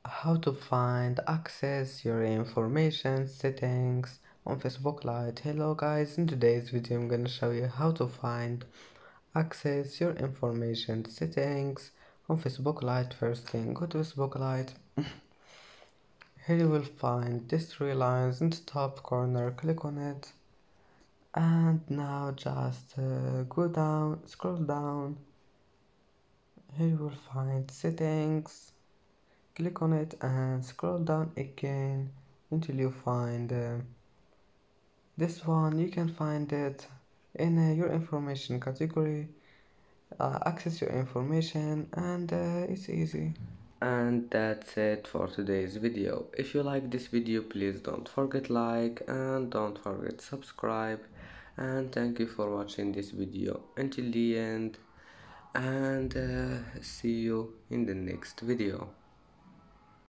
how to find access your information settings on Facebook Lite. Hello guys, in today's video I'm gonna show you how to find access your information settings on Facebook Lite. First thing, go to Facebook Lite. Here you will find these three lines in the top corner. Click on it, and now just go down, scroll down. Here you will find settings. Click on it and scroll down again until you find this one. You can find it in your information category. Access your information, and it's easy. And that's it for today's video. If you like this video, please don't forget like and don't forget subscribe, and thank you for watching this video until the end, and see you in the next video.